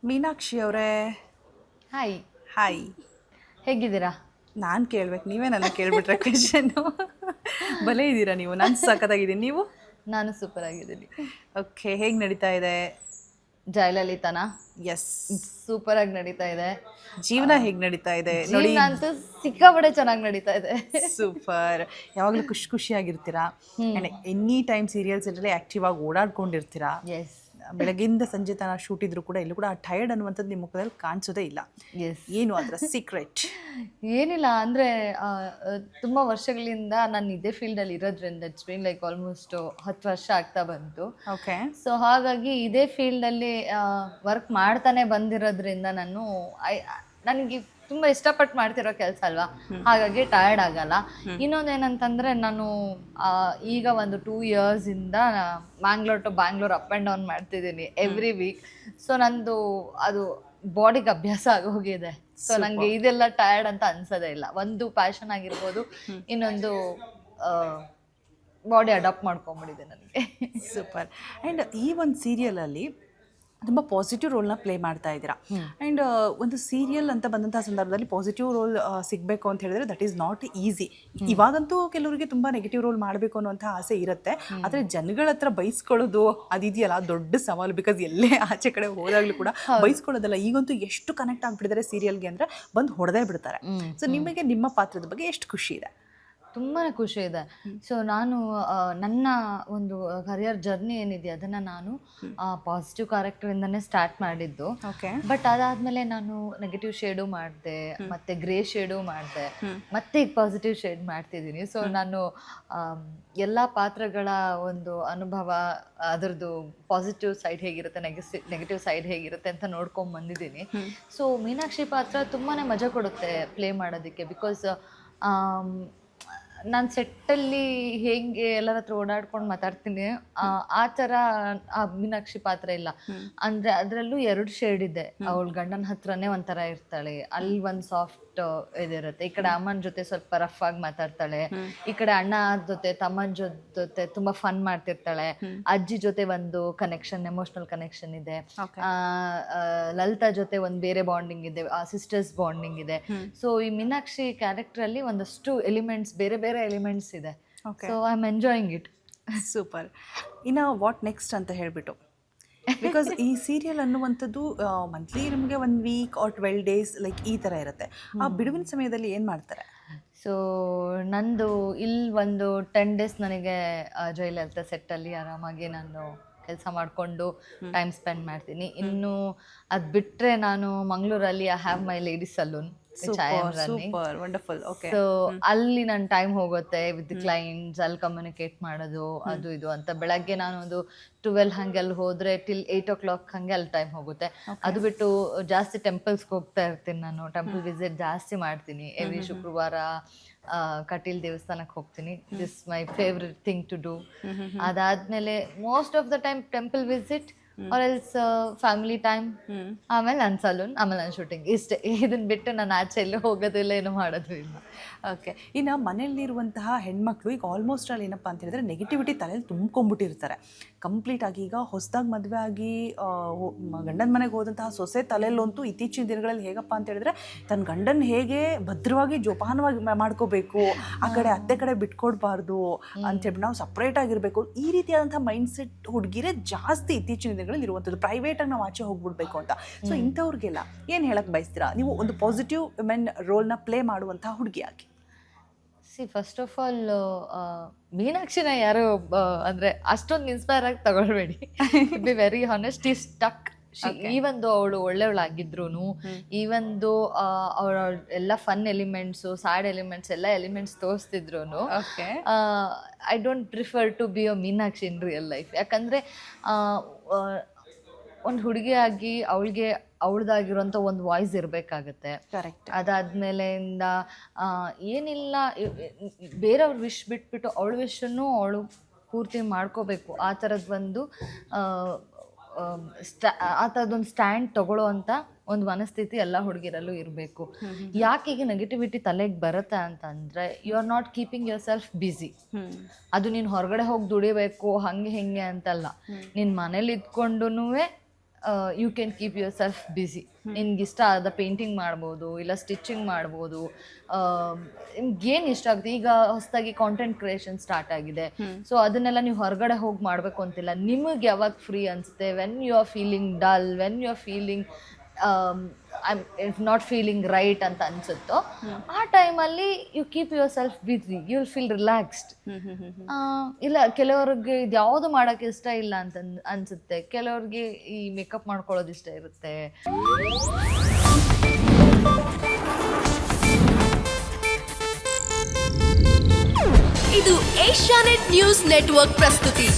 ಮೀನಾಕ್ಷಿ ಅವರೇ, hi, hi. ಹೇಗಿದ್ದೀರಾ? ನಾನು ಕೇಳ್ಬೇಕು, ನೀವೇ ನನ್ನ ಕೇಳ್ಬಿಟ್ರೆ ಕ್ವೆಶನ್ನು. ಭಲೇ ಇದ್ದೀರಾ ನೀವು, ನಾನು ಸಖತ್ತಾಗಿದ್ದೀನಿ. ನೀವು? ನಾನು ಸೂಪರ್ ಆಗಿದ್ದೀನಿ. ಓಕೆ, ಹೇಗೆ ನಡೀತಾ ಇದೆ ಜಯಲಲಿತಾನ ಎಸ್ ಸೂಪರ್ ಆಗಿ ನಡೀತಾ ಇದೆ. ಜೀವನ ಹೇಗೆ ನಡೀತಾ ಇದೆ ನೋಡಿ? ಜೀವನ ಅಂತೂ ಸಿಕ್ಕಾಪಟ್ಟೆ ಚೆನ್ನಾಗಿ ನಡೀತಾ ಇದೆ. ಸೂಪರ್. ಯಾವಾಗಲೂ ಖುಷಿಯಾಗಿರ್ತೀರಾ ಆ್ಯಂಡ್ ಎನಿ ಟೈಮ್ ಸೀರಿಯಲ್ಸ್ ಎಲ್ಲೇ ಆ್ಯಕ್ಟಿವ್ ಆಗಿ ಓಡಾಡ್ಕೊಂಡಿರ್ತೀರಾ. ಎಸ್ ಬೆಳಗ್ಗಿಂದ ಸಂಜೆ ತನಕ ಶೂಟ್ ಇದ್ರು ಕೂಡ ಎಲ್ಲೂ ಕೂಡ ಟಯರ್ಡ್ ಅನ್ನುವಂಥದ್ದು ನಿಮ್ಮ ಮುಖದಲ್ಲಿ ಕಾಣಿಸೋದೇ ಇಲ್ಲ. ಎಸ್ ಏನು ಅದರ ಸೀಕ್ರೆಟ್? ಏನಿಲ್ಲ ಅಂದರೆ ತುಂಬ ವರ್ಷಗಳಿಂದ ನಾನು ಇದೇ ಫೀಲ್ಡಲ್ಲಿ ಇರೋದ್ರಿಂದ ಇಟ್ಸ್ ಬೀನ್ ಲೈಕ್ ಆಲ್ಮೋಸ್ಟ್ 10 ವರ್ಷ ಆಗ್ತಾ ಬಂತು. ಓಕೆ. ಸೊ ಹಾಗಾಗಿ ಇದೇ ಫೀಲ್ಡಲ್ಲಿ ವರ್ಕ್ ಮಾಡ್ತಾನೆ ಬಂದಿರೋದ್ರಿಂದ ನನಗೆ ತುಂಬ ಇಷ್ಟಪಟ್ಟು ಮಾಡ್ತಿರೋ ಕೆಲಸ ಅಲ್ವಾ, ಹಾಗಾಗಿ ಟಯರ್ಡ್ ಆಗಲ್ಲ. ಇನ್ನೊಂದೇನಂತಂದರೆ ನಾನು ಈಗ ಒಂದು 2 ಇಯರ್ಸಿಂದ Mangalore to Bangalore up and down ಮಾಡ್ತಿದ್ದೀನಿ ಎವ್ರಿ ವೀಕ್. ಸೊ ನಂದು ಅದು ಬಾಡಿಗೆ ಅಭ್ಯಾಸ ಆಗೋಗಿದೆ. ಸೊ ನನಗೆ ಇದೆಲ್ಲ ಟಯರ್ಡ್ ಅಂತ ಅನ್ಸೋದೇ ಇಲ್ಲ. ಒಂದು ಪ್ಯಾಷನ್ ಆಗಿರ್ಬೋದು, ಇನ್ನೊಂದು ಬಾಡಿ ಅಡಾಪ್ಟ್ ಮಾಡ್ಕೊಂಬಿಟ್ಟಿದೆ ನನಗೆ. ಸೂಪರ್. ಆ್ಯಂಡ್ ಈ ಒಂದು ಸೀರಿಯಲಲ್ಲಿ ತುಂಬ ಪಾಸಿಟಿವ್ ರೋಲ್ನ ಪ್ಲೇ ಮಾಡ್ತಾ ಇದ್ದೀರಾ. ಆ್ಯಂಡ್ ಒಂದು ಸೀರಿಯಲ್ ಅಂತ ಬಂದಂಥ ಸಂದರ್ಭದಲ್ಲಿ ಪಾಸಿಟಿವ್ ರೋಲ್ ಸಿಗಬೇಕು ಅಂತ ಹೇಳಿದ್ರೆ ದಟ್ ಈಸ್ ನಾಟ್ ಈಸಿ. ಇವಾಗಂತೂ ಕೆಲವರಿಗೆ ತುಂಬ ನೆಗೆಟಿವ್ ರೋಲ್ ಮಾಡಬೇಕು ಅನ್ನುವಂಥ ಆಸೆ ಇರುತ್ತೆ. ಆದರೆ ಜನಗಳ ಹತ್ರ ಬೈಸ್ಕೊಳ್ಳೋದು ಅದಿದೆಯಲ್ಲ ದೊಡ್ಡ ಸವಾಲು. ಬಿಕಾಸ್ ಎಲ್ಲೇ ಆಚೆ ಕಡೆ ಹೋದಾಗಲೂ ಕೂಡ ಬೈಸ್ಕೊಳ್ಳೋದಲ್ಲ. ಈಗಂತೂ ಎಷ್ಟು ಕನೆಕ್ಟ್ ಆಗಿಬಿಟ್ಟಿದ್ದಾರೆ ಸೀರಿಯಲ್ಗೆ ಅಂದರೆ ಬಂದು ಹೊಡೆದೇ ಬಿಡ್ತಾರೆ. ಸೊ ನಿಮಗೆ ನಿಮ್ಮ ಪಾತ್ರದ ಬಗ್ಗೆ ಎಷ್ಟು ಖುಷಿ ಇದೆ? ತುಂಬಾ ಖುಷಿ ಇದೆ. ಸೊ ನಾನು ನನ್ನ ಒಂದು ಕರಿಯರ್ ಜರ್ನಿ ಏನಿದೆ ಅದನ್ನು ನಾನು ಪಾಸಿಟಿವ್ ಕ್ಯಾರೆಕ್ಟರಿಂದನೇ ಸ್ಟಾರ್ಟ್ ಮಾಡಿದ್ದು. ಓಕೆ. ಬಟ್ ಅದಾದಮೇಲೆ ನಾನು ನೆಗೆಟಿವ್ ಶೇಡು ಮಾಡಿದೆ, ಮತ್ತು ಗ್ರೇ ಶೇಡು ಮಾಡಿದೆ, ಮತ್ತೆ ಈಗ ಪಾಸಿಟಿವ್ ಶೇಡ್ ಮಾಡ್ತಿದ್ದೀನಿ. ಸೊ ನಾನು ಎಲ್ಲ ಪಾತ್ರಗಳ ಒಂದು ಅನುಭವ, ಅದರದ್ದು ಪಾಸಿಟಿವ್ ಸೈಡ್ ಹೇಗಿರುತ್ತೆ, ನೆಗೆಟಿವ್ ಸೈಡ್ ಹೇಗಿರುತ್ತೆ ಅಂತ ನೋಡ್ಕೊಂಡು ಬಂದಿದ್ದೀನಿ. ಸೊ ಮೀನಾಕ್ಷಿ ಪಾತ್ರ ತುಂಬಾ ಮಜಾ ಕೊಡುತ್ತೆ ಪ್ಲೇ ಮಾಡೋದಕ್ಕೆ. ಬಿಕಾಸ್ ನಾನು ಸೆಟ್ಟಲ್ಲಿ ಹೇಗೆ ಎಲ್ಲರ ಹತ್ರ ಓಡಾಡ್ಕೊಂಡು ಮಾತಾಡ್ತೀನಿ, ಆ ಥರ ಆ ಮೀನಾಕ್ಷಿ ಪಾತ್ರ ಇಲ್ಲ. ಅಂದರೆ ಅದರಲ್ಲೂ 2 ಶೇಡ್ ಇದೆ. ಅವಳ ಗಂಡನ ಹತ್ರನೇ ಒಂಥರ ಇರ್ತಾಳೆ, ಅಲ್ಲಿ ಒಂದು ಸಾಫ್ಟ್ ಇದಿರುತ್ತೆ. ಈ ಕಡೆ ಅಮ್ಮನ ಜೊತೆ ಸ್ವಲ್ಪ ರಫ್ ಆಗಿ ಮಾತಾಡ್ತಾಳೆ, ಈ ಕಡೆ ಅಣ್ಣ ಜೊತೆ ತಮ್ಮನ ಜೊತೆ ತುಂಬ ಫನ್ ಮಾಡ್ತಿರ್ತಾಳೆ, ಅಜ್ಜಿ ಜೊತೆ ಒಂದು ಕನೆಕ್ಷನ್, ಎಮೋಷ್ನಲ್ ಕನೆಕ್ಷನ್ ಇದೆ, ಲಲಿತಾ ಜೊತೆ ಒಂದು ಬೇರೆ ಬಾಂಡಿಂಗ್ ಇದೆ, ಸಿಸ್ಟರ್ಸ್ ಬಾಂಡಿಂಗ್ ಇದೆ. ಸೊ ಈ ಮೀನಾಕ್ಷಿ ಕ್ಯಾರೆಕ್ಟ್ರಲ್ಲಿ ಒಂದಷ್ಟು ಎಲಿಮೆಂಟ್ಸ್, ಬೇರೆ ಬೇರೆ ಎಲಿಮೆಂಟ್ಸ್ ಇದೆ. So I am enjoying it. Super. ಇನ್ನು ವಾಟ್ ನೆಕ್ಸ್ಟ್ ಅಂತ ಹೇಳಿಬಿಟ್ಟು, ಬಿಕಾಸ್ ಈ ಸೀರಿಯಲ್ ಅನ್ನುವಂಥದ್ದು ಮಂತ್ಲಿ ನಿಮಗೆ 1 ವೀಕ್ ಆರ್ 12 ಡೇಸ್ ಲೈಕ್ ಈ ಥರ ಇರುತ್ತೆ. ಆ ಬಿಡುವಿನ ಸಮಯದಲ್ಲಿ ಏನು ಮಾಡ್ತಾರೆ? ಸೊ ನಂದು ಇಲ್ಲಿ ಒಂದು 10 ಡೇಸ್ ನನಗೆ ಜಯಲಲಿತಾ ಸೆಟ್ಟಲ್ಲಿ ಆರಾಮಾಗಿ ನಾನು ಕೆಲಸ ಮಾಡಿಕೊಂಡು ಟೈಮ್ ಸ್ಪೆಂಡ್ ಮಾಡ್ತೀನಿ. ಇನ್ನು ಅದು ಬಿಟ್ಟರೆ ನಾನು ಮಂಗಳೂರಲ್ಲಿ I have my ladies salon. So ಅಲ್ಲಿ ನನ್ನ ಟೈಮ್ ಹೋಗುತ್ತೆ ವಿತ್ ಕ್ಲೈಂಟ್ಸ್, ಅಲ್ಲಿ ಕಮ್ಯುನಿಕೇಟ್ ಮಾಡೋದು ಅದು ಇದು ಅಂತ. ಬೆಳಗ್ಗೆ ನಾನು ಒಂದು 12 ಹಂಗೆಲ್ಲಿ ಹೋದರೆ ಟಿಲ್ 8 o'clock ಹಂಗೆ ಅಲ್ಲಿ ಟೈಮ್ ಹೋಗುತ್ತೆ. ಅದು ಬಿಟ್ಟು ಜಾಸ್ತಿ ಟೆಂಪಲ್ಸ್ಗೆ ಹೋಗ್ತಾ ಇರ್ತೀನಿ. ನಾನು ಟೆಂಪಲ್ ವಿಸಿಟ್ ಜಾಸ್ತಿ ಮಾಡ್ತೀನಿ. ಎವ್ರಿ ಶುಕ್ರವಾರ ಕಟೀಲ್ ದೇವಸ್ಥಾನಕ್ಕೆ ಹೋಗ್ತೀನಿ. This my favourite thing to do. ಅದಾದಮೇಲೆ most of the time temple visit are else family time, ಆಮೇಲೆ ನನ್ನ ಸಲೂನ್, ಆಮೇಲೆ ನನ್ನ ಶೂಟಿಂಗ್. ಇಷ್ಟೇ. ಇದನ್ನು ಬಿಟ್ಟು ನಾನು ಆಚೆ ಎಲ್ಲೂ ಹೋಗೋದು ಇಲ್ಲ, ಏನು ಮಾಡೋದು ಇಲ್ಲ. ಓಕೆ. ಇನ್ನು ಮನೆಯಲ್ಲಿರುವಂತಹ ಹೆಣ್ಮಕ್ಳು ಈಗ ಆಲ್ಮೋಸ್ಟ್ ಅಲ್ಲಿ ಏನಪ್ಪ ಅಂತ ಹೇಳಿದ್ರೆ ನೆಗೆಟಿವಿಟಿ ತಲೆಯಲ್ಲಿ ತುಂಬ್ಕೊಂಡ್ಬಿಟ್ಟಿರ್ತಾರೆ ಕಂಪ್ಲೀಟಾಗಿ. ಈಗ ಹೊಸದಾಗಿ ಮದುವೆ ಆಗಿ ಗಂಡನ ಮನೆಗೆ ಹೋದಂತಹ ಸೊಸೆ ತಲೆಯಲ್ಲಂತೂ ಇತ್ತೀಚಿನ ದಿನಗಳಲ್ಲಿ ಹೇಗಪ್ಪ ಅಂತ ಹೇಳಿದ್ರೆ ತನ್ನ ಗಂಡನ ಹೇಗೆ ಭದ್ರವಾಗಿ ಜೋಪಾನವಾಗಿ ಮಾಡ್ಕೋಬೇಕು, ಆ ಕಡೆ ಅತ್ತೆ ಕಡೆ ಬಿಟ್ಕೊಡ್ಬಾರ್ದು ಅಂತೇಳಿ ನಾವು ಸಪ್ರೇಟ್ ಆಗಿರಬೇಕು, ಈ ರೀತಿಯಾದಂಥ ಮೈಂಡ್ಸೆಟ್ ಹುಡುಗಿರೇ ಜಾಸ್ತಿ ಇತ್ತೀಚಿನ ದಿನಗಳಲ್ಲಿ ಇರುವಂಥದ್ದು. ಪ್ರೈವೇಟಾಗಿ ನಾವು ಆಚೆ ಹೋಗ್ಬಿಡ್ಬೇಕು ಅಂತ. ಸೊ ಇಂಥವ್ರಿಗೆಲ್ಲ ಏನು ಹೇಳಕ್ಕೆ ಬಯಸ್ತೀರಾ ನೀವು ಒಂದು ಪಾಸಿಟಿವ್ ವುಮೆನ್ ರೋಲ್ನ ಪ್ಲೇ ಮಾಡುವಂಥ ಹುಡುಗಿಯಾಗಿ? ಫಸ್ಟ್ ಆಫ್ ಆಲ್ ಮೀನಾಕ್ಷಿನ ಯಾರು ಅಂದರೆ ಅಷ್ಟೊಂದು ಇನ್ಸ್ಪೈರ್ ಆಗಿ ತಗೊಳ್ಬೇಡಿ. ಬಿ ವೆರಿ ಹಾನೆಸ್ಟ್, ಈ ಸ್ಟಕ್. ಈವೊಂದು ಅವಳು ಒಳ್ಳೆಯವಳಾಗಿದ್ರು, ಈವೊಂದು ಅವಳ ಎಲ್ಲ ಫನ್ ಎಲಿಮೆಂಟ್ಸು, ಸ್ಯಾಡ್ ಎಲಿಮೆಂಟ್ಸ್ ಎಲ್ಲ ಎಲಿಮೆಂಟ್ಸ್ ತೋರಿಸ್ತಿದ್ರು, I don't prefer to be a Meenakshi in real life. ಯಾಕಂದರೆ ಒಂದು ಹುಡುಗಿಯಾಗಿ ಅವಳಿಗೆ ಅವಳದಾಗಿರೋಂಥ ಒಂದು ವಾಯ್ಸ್ ಇರಬೇಕಾಗತ್ತೆ. ಕರೆಕ್ಟ್. ಅದಾದ್ಮೇಲೆಯಿಂದ ಏನಿಲ್ಲ, ಬೇರೆಯವ್ರ ವಿಶ್ ಬಿಟ್ಬಿಟ್ಟು ಅವಳ ವಿಷನ್ನು ಅವಳು ಪೂರ್ತಿ ಮಾಡ್ಕೋಬೇಕು. ಆ ಥರದ್ದು ಒಂದು ಆ ಥರದ್ದೊಂದು ಸ್ಟ್ಯಾಂಡ್ ತಗೊಳ್ಳೋ ಅಂಥ ಒಂದು ಮನಸ್ಥಿತಿ ಎಲ್ಲ ಹುಡುಗಿರಲ್ಲೂ ಇರಬೇಕು. ಯಾಕೆ ಈಗ ನೆಗೆಟಿವಿಟಿ ತಲೆಗೆ ಬರುತ್ತೆ ಅಂತಂದರೆ, you are not keeping yourself busy. ಅದು ನೀನು ಹೊರಗಡೆ ಹೋಗಿ ದುಡಿಬೇಕು ಹಂಗೆ ಹಿಂಗೆ ಅಂತಲ್ಲ, ನೀನು ಮನೇಲಿ ಇದ್ಕೊಂಡು you can keep yourself busy. ನಿನ್ಗೆ ಇಷ್ಟ ಆದ ಪೇಂಟಿಂಗ್ ಮಾಡ್ಬೋದು, ಇಲ್ಲ ಸ್ಟಿಚಿಂಗ್ ಮಾಡ್ಬೋದು, ನಿಮ್ಗೆ ಏನು ಇಷ್ಟ ಆಗುತ್ತೆ. ಈಗ ಹೊಸದಾಗಿ ಕಾಂಟೆಂಟ್ ಕ್ರಿಯೇಷನ್ ಸ್ಟಾರ್ಟ್ ಆಗಿದೆ, ಸೊ ಅದನ್ನೆಲ್ಲ ನೀವು ಹೊರಗಡೆ ಹೋಗಿ ಮಾಡಬೇಕು ಅಂತಿಲ್ಲ. ನಿಮಗೆ ಯಾವಾಗ ಫ್ರೀ ಅನಿಸುತ್ತೆ, when you are feeling dull, when you are feeling not feeling right ಅಂತ ಅನ್ಸುತ್ತೋ, ಆ ಟೈಮಲ್ಲಿ you keep yourself busy, you will feel relaxed. ಇಲ್ಲ ಕೆಲವ್ರಿಗೆ ಇದು ಯಾವುದು ಮಾಡೋಕ್ಕೆ ಇಷ್ಟ ಇಲ್ಲ ಅಂತ ಅನ್ಸುತ್ತೆ, ಕೆಲವ್ರಿಗೆ ಈ ಮೇಕಪ್ ಮಾಡ್ಕೊಳ್ಳೋದು ಇಷ್ಟ ಇರುತ್ತೆ. ಇದು ಏಷ್ಯಾನೆಟ್ ನ್ಯೂಸ್ ನೆಟ್ವರ್ಕ್ ಪ್ರಸ್ತುತಿ.